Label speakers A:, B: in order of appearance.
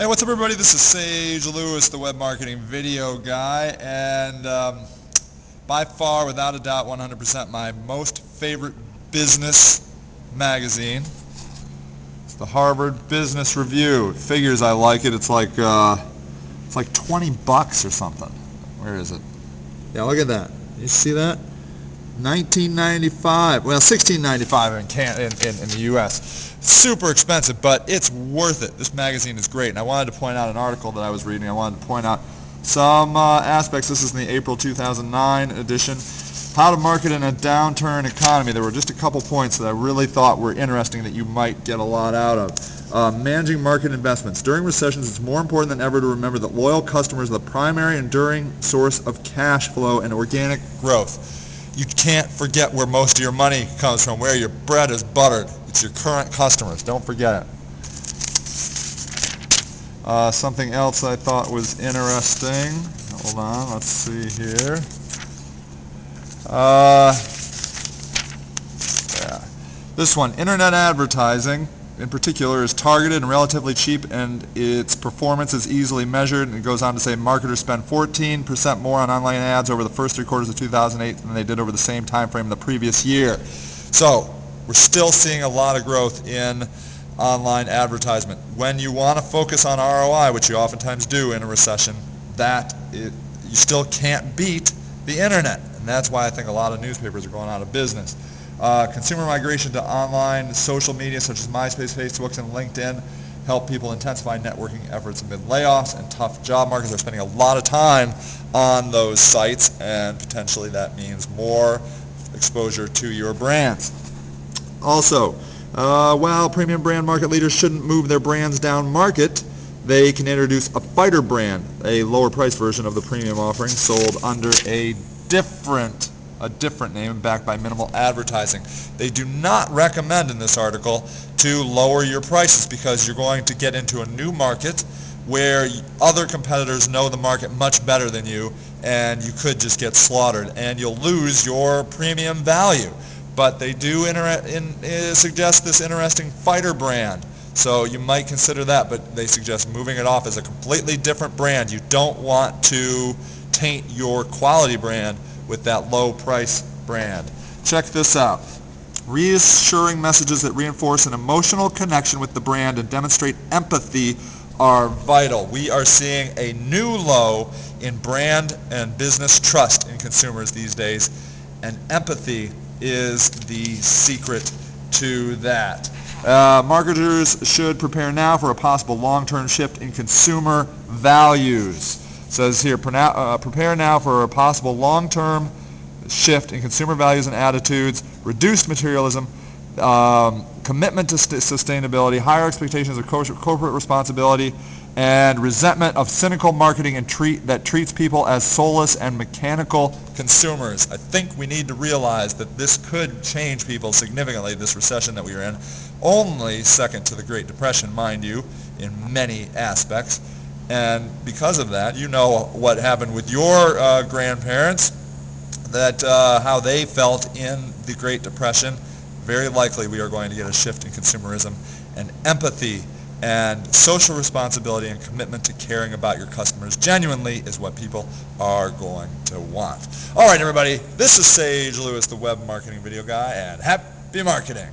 A: Hey, what's up everybody? This is Sage Lewis, the web marketing video guy, and by far, without a doubt, 100% my most favorite business magazine. It's the Harvard Business Review. It figures I like it. It's like $20 or something. Where is it? Yeah, look at that. You see that? $19.95. Well, $16.95 in the U.S. Super expensive, but it's worth it. This magazine is great, and I wanted to point out an article that I was reading. I wanted to point out some aspects. This is in the April 2009 edition. How to market in a downturn economy. There were just a couple points that I really thought were interesting that you might get a lot out of. Managing market investments. During recessions, it's more important than ever to remember that loyal customers are the primary enduring source of cash flow and organic growth. You can't forget where most of your money comes from, where your bread is buttered. It's your current customers. Don't forget it. Something else I thought was interesting. Hold on, let's see here. Yeah. This one, internet advertising in particular is targeted and relatively cheap, and its performance is easily measured. And it goes on to say marketers spend 14% more on online ads over the first 3 quarters of 2008 than they did over the same time frame the previous year. So we're still seeing a lot of growth in online advertisement. When you want to focus on ROI, which you oftentimes do in a recession, you still can't beat the internet. And that's why I think a lot of newspapers are going out of business. Consumer migration to online social media such as MySpace, Facebook, and LinkedIn help people intensify networking efforts amid layoffs and tough job markets. They're spending a lot of time on those sites, and potentially that means more exposure to your brands. Also, while premium brand market leaders shouldn't move their brands down market, they can introduce a fighter brand, a lower price version of the premium offering sold under a different name and backed by minimal advertising. They do not recommend in this article to lower your prices because you're going to get into a new market where other competitors know the market much better than you, and you could just get slaughtered and you'll lose your premium value. But they do suggest this interesting fighter brand, so you might consider that, but they suggest moving it off as a completely different brand. You don't want to taint your quality brand with that low price brand. Check this out. Reassuring messages that reinforce an emotional connection with the brand and demonstrate empathy are vital. We are seeing a new low in brand and business trust in consumers these days, and empathy is the secret to that. Marketers should prepare now for a possible long-term shift in consumer values. It says here, prepare now for a possible long-term shift in consumer values and attitudes, reduced materialism, commitment to sustainability, higher expectations of corporate responsibility, and resentment of cynical marketing that treats people as soulless and mechanical consumers. I think we need to realize that this could change people significantly, this recession that we are in, only second to the Great Depression, mind you, in many aspects. And because of that, you know what happened with your grandparents, that how they felt in the Great Depression. Very likely we are going to get a shift in consumerism, and empathy and social responsibility and commitment to caring about your customers genuinely is what people are going to want. All right, everybody, this is Sage Lewis, the web marketing video guy, and happy marketing.